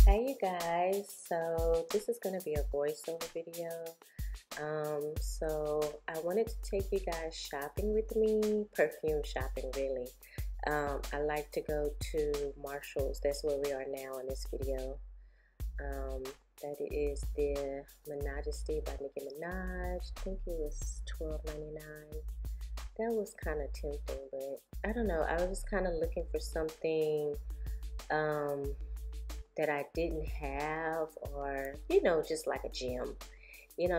Hey you guys, so this is going to be a voiceover video. So I wanted to take you guys shopping with me, perfume shopping really. I like to go to Marshalls. That's where we are now in this video. That is the Majesty by Nicki Minaj. I think it was $12.99. That was kind of tempting, but I don't know. I was just kind of looking for something that I didn't have, or just like a gem.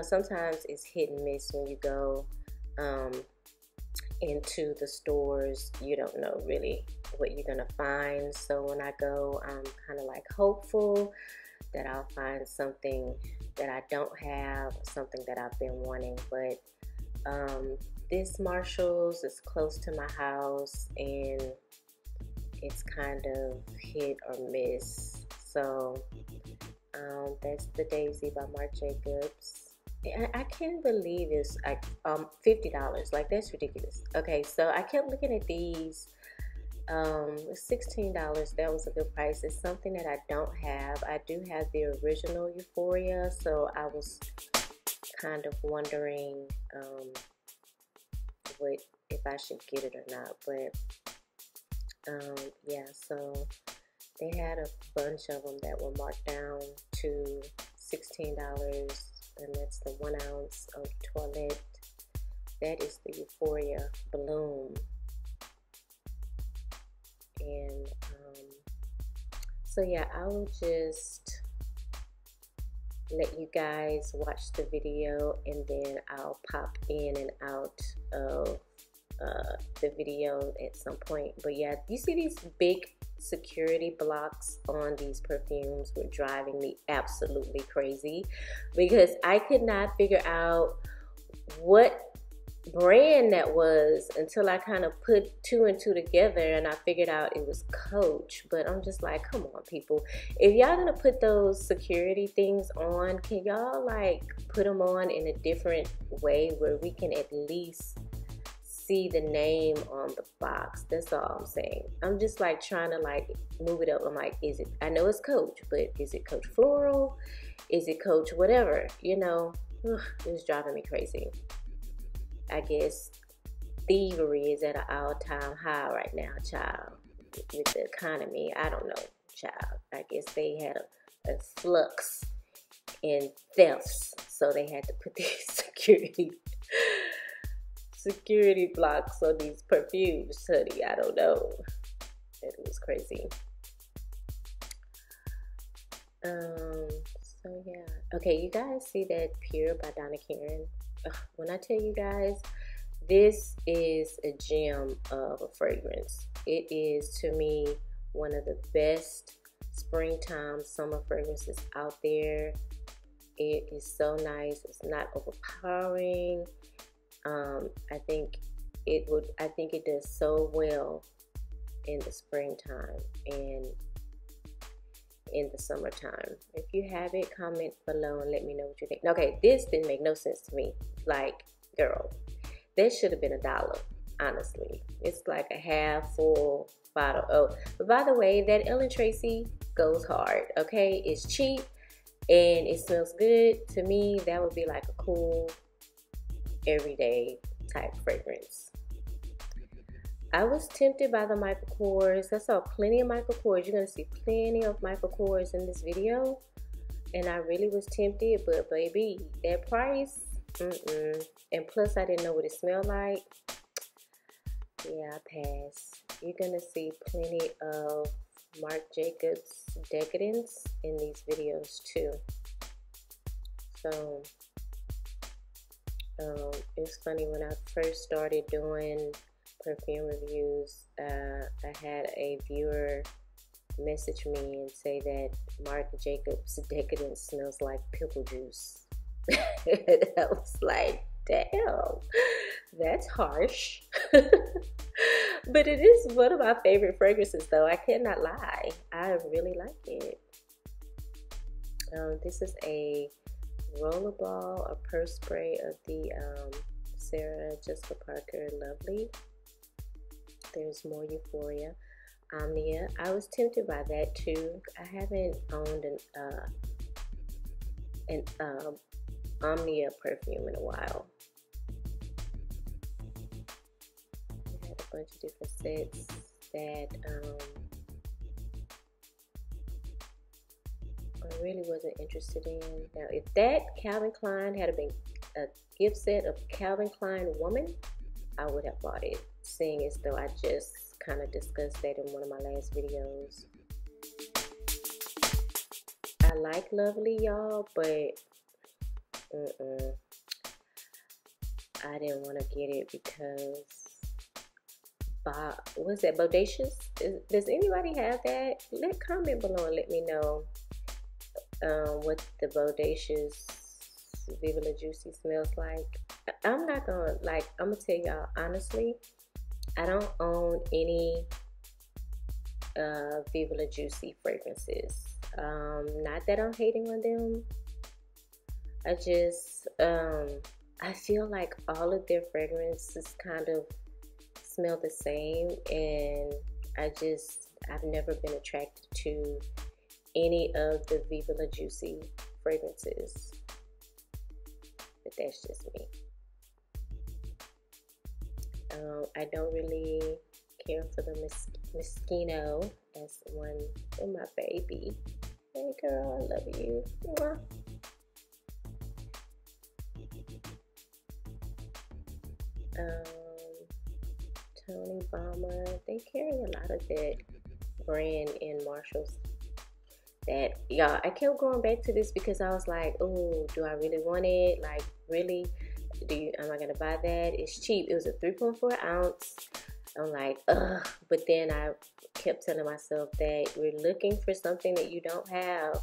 Sometimes it's hit and miss when you go into the stores. You don't know really what you're gonna find. So when I go, I'm kind of like hopeful that I'll find something that I don't have, something that I've been wanting. But this Marshalls is close to my house, and it's kind of hit or miss. So that's the Daisy by Marc Jacobs. I can't believe it's like $50. Like, that's ridiculous. Okay, so I kept looking at these. $16. That was a good price. It's something that I don't have. I do have the original Euphoria, so I was kind of wondering if I should get it or not. But yeah, so they had a bunch of them that were marked down to $16, and that's the 1 ounce of toilette. That is the Euphoria Bloom. And so yeah, I will just let you guys watch the video, and then I'll pop in and out of the video at some point. But yeah, you see these big security blocks on these perfumes were driving me absolutely crazy, because I could not figure out what brand that was until I kind of put 2 and 2 together, and I figured out it was Coach. But I'm just like, come on people, if y'all gonna put those security things on, can y'all like put them on in a different way where we can at least see the name on the box? That's all I'm saying. I'm just like trying to like move it up. I'm like, is it, I know it's Coach, but is it Coach Floral? Is it Coach whatever? It's driving me crazy. I guess thievery is at an all-time high right now, child, with the economy. I don't know, child. I guess they had a flux in thefts, so they had to put these security blocks on these perfumes, honey. I don't know. It was crazy. So yeah. Okay, you guys see that Pure by Donna Karan? When I tell you guys, this is a gem of a fragrance. It is, to me, one of the best springtime summer fragrances out there. It is so nice. It's not overpowering. I think it does so well in the springtime and in the summertime. If you have it, comment below and let me know what you think. Okay, this didn't make no sense to me. Like, girl, that should have been $1, honestly. It's like a half full bottle. Oh, but by the way, that Ellen Tracy goes hard. Okay, it's cheap and it smells good. To me, that would be like a cool everyday type fragrance. I was tempted by the Michael Kors. I saw plenty of Michael Kors. You're going to see plenty of Michael Kors in this video. And I really was tempted, but baby, that price, and plus I didn't know what it smelled like. Yeah, I pass. You're going to see plenty of Marc Jacobs Decadence in these videos too. So, it's funny, when I first started doing perfume reviews, I had a viewer message me and say that Marc Jacobs Decadence smells like pickle juice. I was like, damn, that's harsh. But it is one of my favorite fragrances, though. I cannot lie. I really like it. This is a rollerball, a purse spray of the Sarah Jessica Parker Lovely. There's more Euphoria. Omnia. I was tempted by that too. I haven't owned an Omnia perfume in a while. I had a bunch of different sets that I really wasn't interested in. Now, if that Calvin Klein had been a gift set of Calvin Klein Woman, I would have bought it, seeing as though I just kind of discussed that in one of my last videos. I like Lovely, y'all, but I didn't want to get it because what's that, Bodacious? Does anybody have that? Comment below and let me know what the Bodacious Viva La Juicy smells like. I'm not gonna, I'm gonna tell y'all honestly, I don't own any Viva La Juicy fragrances. Not that I'm hating on them. I just I feel like all of their fragrances kind of smell the same, and I've never been attracted to any of the Viva La Juicy fragrances. But that's just me. I don't really care for the Moschino as one. Oh, my baby. Hey girl, I love you. Mwah. Tony Bomber. They carry a lot of that brand in Marshalls. That, y'all, I kept going back to this because I was like, oh, do I really want it? Like, really? Am I gonna buy that? It's cheap. It was a 3.4 ounce. I'm like, ugh. But then I kept telling myself that you're looking for something that you don't have.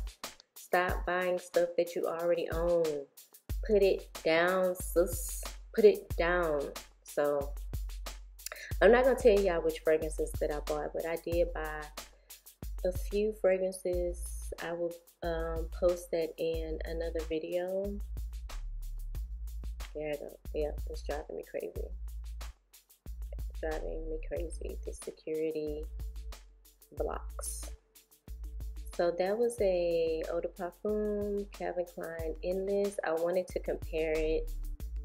Stop buying stuff that you already own. Put it down, sis. Put it down. So I'm not gonna tell y'all which fragrances that I bought, but I did buy a few fragrances. I will post that in another video. There I go. Yeah, it's driving me crazy. It's driving me crazy. The security blocks. So that was a Eau de Parfum Calvin Klein Endless. I wanted to compare it.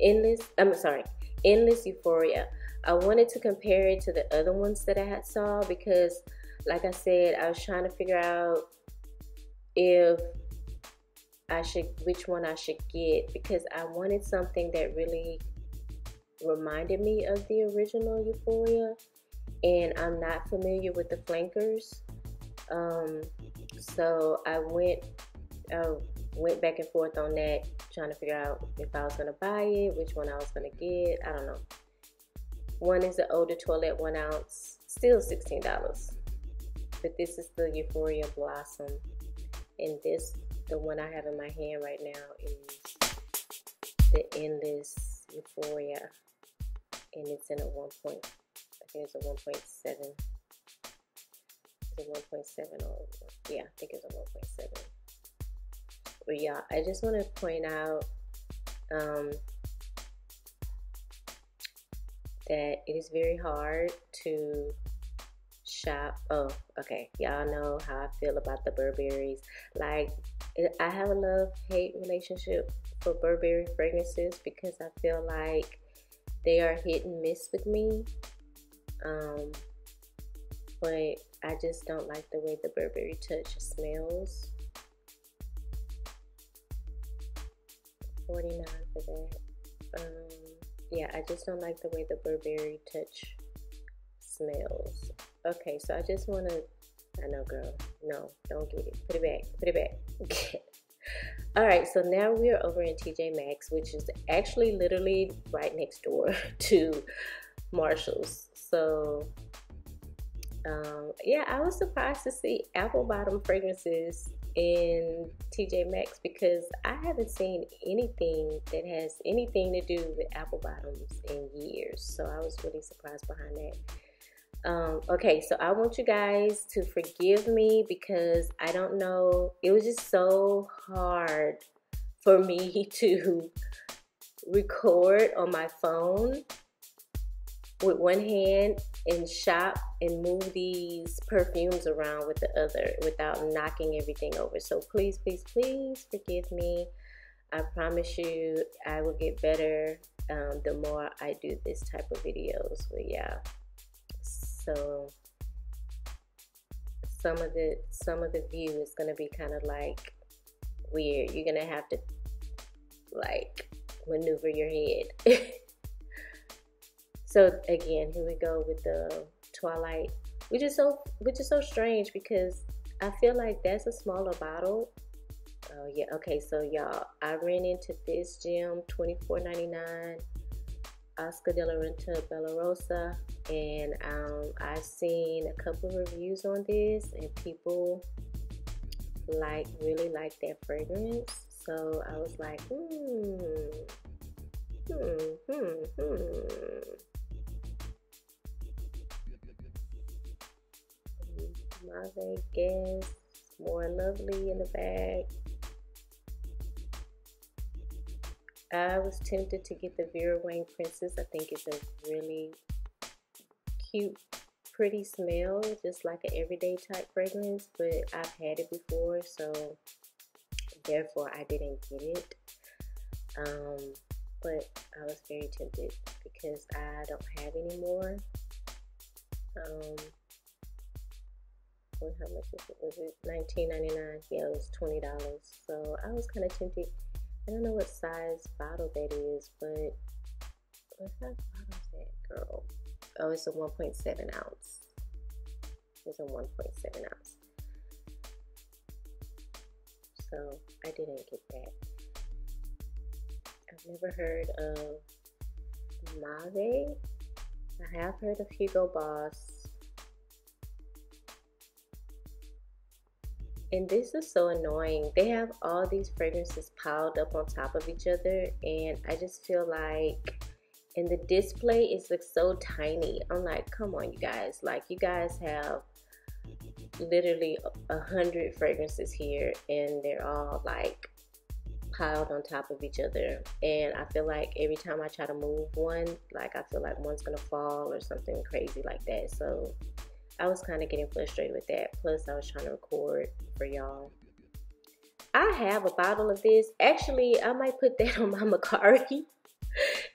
Endless Euphoria. I wanted to compare it to the other ones that I had saw because, like I said, I was trying to figure out which one I should get, because I wanted something that really reminded me of the original Euphoria, and I'm not familiar with the flankers. So I went back and forth on that, trying to figure out if I was gonna buy it, which one I was gonna get. I don't know. One is the Eau de Toilette 1 ounce, still $16. But this is the Euphoria Blossom, and the one I have in my hand right now is the Endless Euphoria, and it's in a 1.7. It's a 1.7. It's a 1.7, or yeah, I think it's a 1.7. But yeah, I just want to point out that it is very hard to shop. Oh, okay. Y'all know how I feel about the Burberrys. Like, I have a love-hate relationship for Burberry fragrances because I feel like they are hit and miss with me. But I just don't like the way the Burberry Touch smells. $49 for that. Yeah, I just don't like the way the Burberry Touch smells. Okay, so I just want to, I know, girl, no, don't get it. Put it back. Put it back. All right, so now we are over in TJ Maxx, which is actually literally right next door to Marshalls. So, yeah, I was surprised to see apple bottom fragrances in TJ Maxx because I haven't seen anything that has anything to do with apple bottoms in years. So I was really surprised behind that. Okay, so I want you guys to forgive me because I don't know, it was just so hard for me to record on my phone with one hand and shop and move these perfumes around with the other without knocking everything over. So please, please, please forgive me. I promise you I will get better the more I do this type of videos. But yeah, so some of the view is gonna be kind of like weird. You're gonna have to like maneuver your head. So again, here we go with the Twilight, which is so strange because I feel like that's a smaller bottle. Oh yeah, okay, so y'all, I ran into this gem, $24.99, Oscar de la Renta Bella Rosa, and I've seen a couple of reviews on this, and people really like that fragrance. So I was like, Mave Guess, More Lovely in the bag. I was tempted to get the Vera Wang Princess. I think it's a really cute, pretty smell, just like an everyday type fragrance, but I've had it before, so therefore I didn't get it. But I was very tempted because I don't have any more. How much was it? $19.99. Yeah, it was $20. So I was kind of tempted. I don't know what size bottle that is, but what size bottle is that, girl? Oh, it's a 1.7 ounce. It's a 1.7 ounce. So I didn't get that. I've never heard of Mave. I have heard of Hugo Boss. And this is so annoying. They have all these fragrances piled up on top of each other, and I just feel like in the display it looks so tiny. I'm like, come on, you guys. Like, you guys have literally 100 fragrances here, and they're all like piled on top of each other. And I feel like every time I try to move one, like I feel like one's gonna fall or something crazy like that. So I was kind of getting frustrated with that. Plus, I was trying to record for y'all. I have a bottle of this. Actually, I might put that on my Macari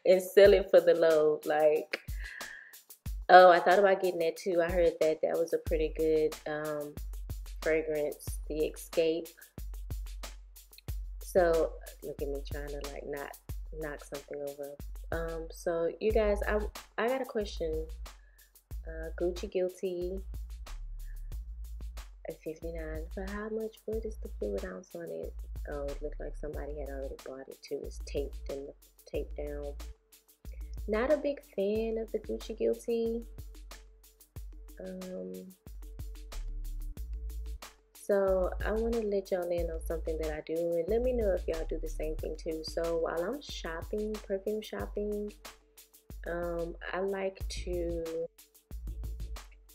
and sell it for the low. Like, oh, I thought about getting that too. I heard that that was a pretty good fragrance, the Escape. So, look at me trying to like not knock something over. So, you guys, I got a question. Gucci Guilty at $59. But how much? What is the fluid ounce on it? Oh, it looked like somebody had already bought it too. It's taped and taped down. Not a big fan of the Gucci Guilty. So I want to let y'all in on something that I do, and let me know if y'all do the same thing too. So while I'm shopping, perfume shopping, I like to.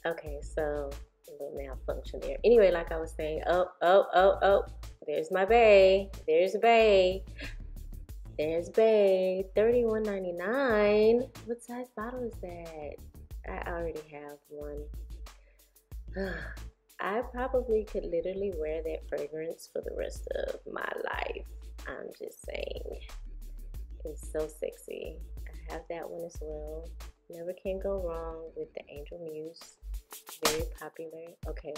Okay, so a little malfunction there. Anyway, like I was saying, oh, there's my bae. There's bae. There's bae. $31.99. What size bottle is that? I already have one. I probably could literally wear that fragrance for the rest of my life. I'm just saying. It's so sexy. I have that one as well. Never can go wrong with the Angel Muse. Very popular. Okay.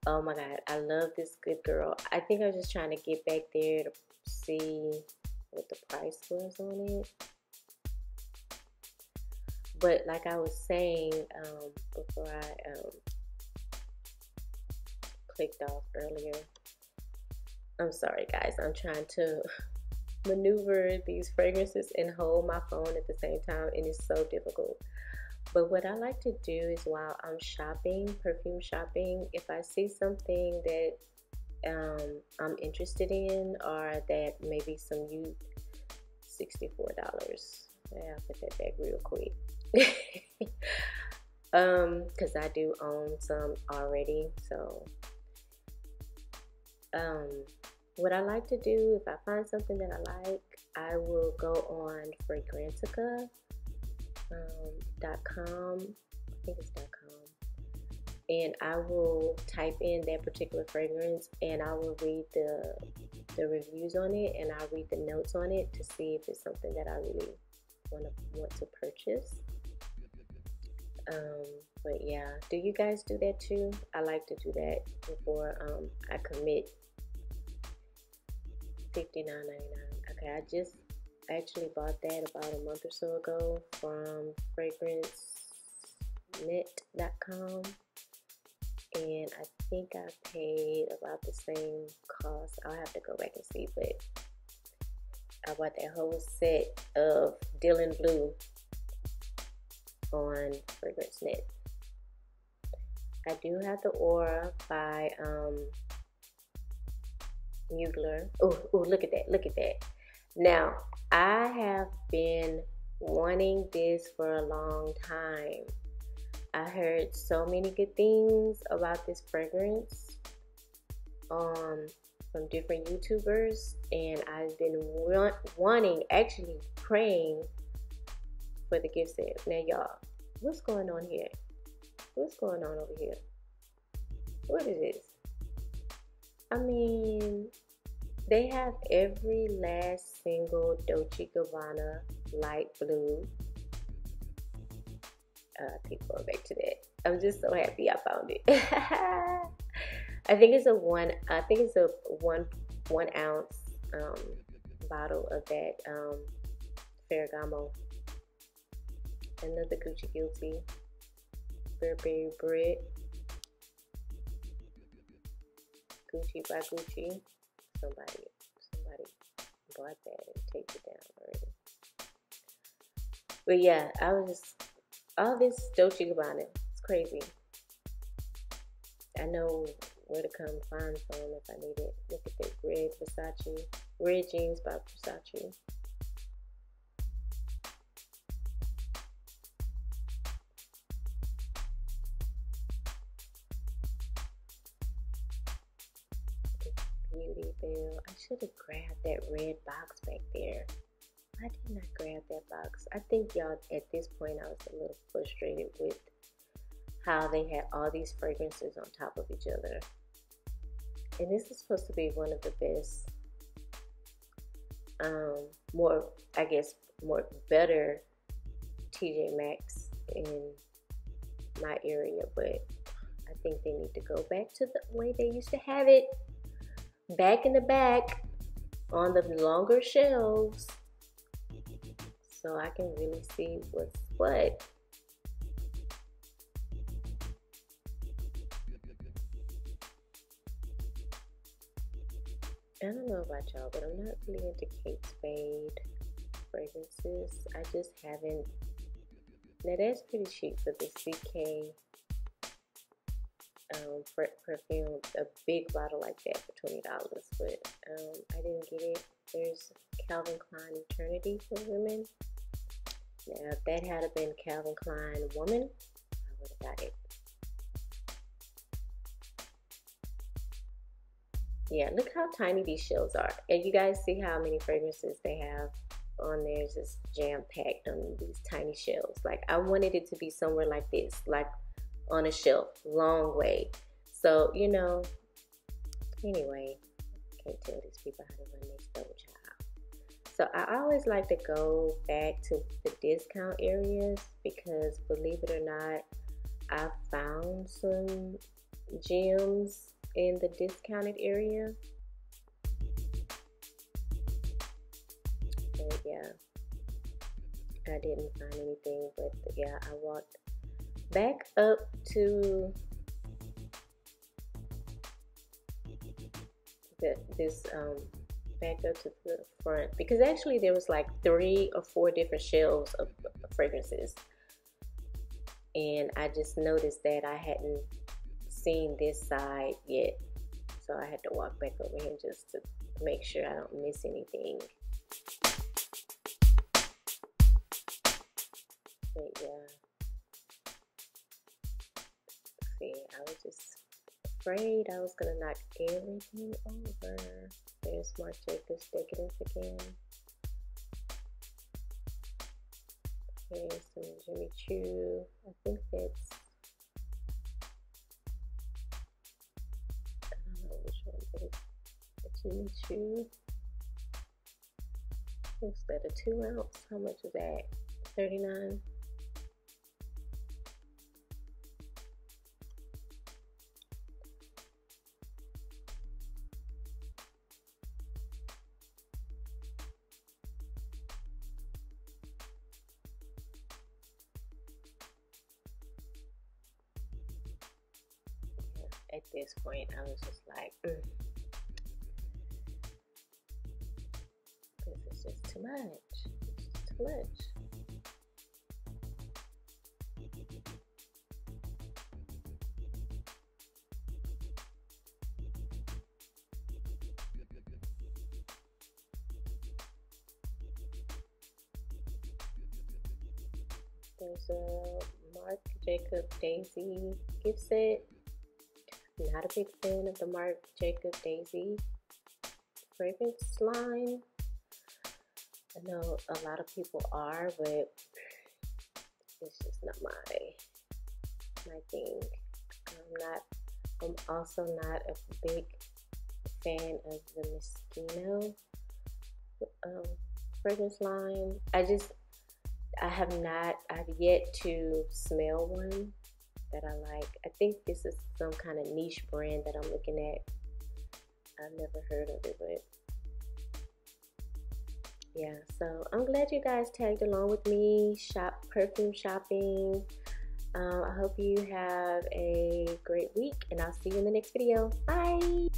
Oh my god, I love this Good Girl. I think I was just trying to get back there to see what the price was on it. But like I was saying before I clicked off earlier, I'm sorry guys, I'm trying to maneuver these fragrances and hold my phone at the same time, and it's so difficult. But what I like to do is while I'm shopping, perfume shopping, if I see something that I'm interested in, or that maybe some you $64. Yeah, I'll put that back real quick. Because I do own some already. So what I like to do, if I find something that I like, I will go on Fragrantica. .com. I think it's .com. And I will type in that particular fragrance, and I will read the reviews on it, and I'll read the notes on it to see if it's something that I really want to purchase. But yeah, do you guys do that too? I like to do that before I commit. $59.99. Okay, I just actually bought that about a month or so ago from fragrancenet.com, and I think I paid about the same cost. I'll have to go back and see, but I bought that whole set of Dylan Blue on FragranceNet. I do have the Aura by Mugler. Oh, look at that, look at that. Now, I have been wanting this for a long time. I heard so many good things about this fragrance from different YouTubers, and I've been wanting, actually praying for the gift set. Now, y'all, what's going on here? What's going on over here? What is this? I mean, they have every last single Dolce & Gabbana light blue. I keep going back to that. I'm just so happy I found it. I think it's a one ounce bottle of that Ferragamo. Another Gucci Guilty. Burberry Brit. Gucci by Gucci. Somebody bought that and taped it down already. But yeah, I was just, all this Dolce & Gabbana, it's crazy. I know where to come find some if I need it. Look at that red jeans by Versace. Beauty Bell. I should have grabbed that red box back there. I did not grab that box. I think y'all, at this point, I was a little frustrated with how they had all these fragrances on top of each other. And this is supposed to be one of the best, better TJ Maxx in my area, but I think they need to go back to the way they used to have it. Back in the back on the longer shelves, so I can really see what's what. I don't know about y'all, but I'm not really into Kate Spade fragrances. I just haven't. Now that's pretty cheap for the CK perfume, a big bottle like that for $20, but I didn't get it. There's Calvin Klein Eternity for women. Now if that had been Calvin Klein woman, I would have got it. Yeah, look how tiny these shelves are, and you guys see how many fragrances they have on there. It's just jam-packed on these tiny shelves. Like, I wanted it to be somewhere like this, like on a shelf, long way. So, you know, anyway, I can't tell these people how to run their store, child. So I always like to go back to the discount areas because, believe it or not, I found some gems in the discounted area. And yeah, I didn't find anything, but yeah, I walked back up to back up to the front, because actually there was like 3 or 4 different shelves of fragrances, and I just noticed that I hadn't seen this side yet, so I had to walk back over here just to make sure I don't miss anything. But yeah, see, I was just afraid I was gonna knock everything over. There's Marc Jacobs Decadence again. Okay, some Jimmy Choo. I think that's, I don't know which one it is. The Jimmy Choo. What's that, a 2 ounce? How much is that? $39. At this point, I was just like, this is just too much. It's just too much. There's a Marc Jacob Daisy gift set. Not a big fan of the Marc Jacob Daisy fragrance line. I know a lot of people are, but it's just not my thing. I'm also not a big fan of the Moschino fragrance line. I've yet to smell one that I like. I think this is some kind of niche brand that I'm looking at. I've never heard of it, but yeah, so I'm glad you guys tagged along with me, perfume shopping. I hope you have a great week, and I'll see you in the next video. Bye!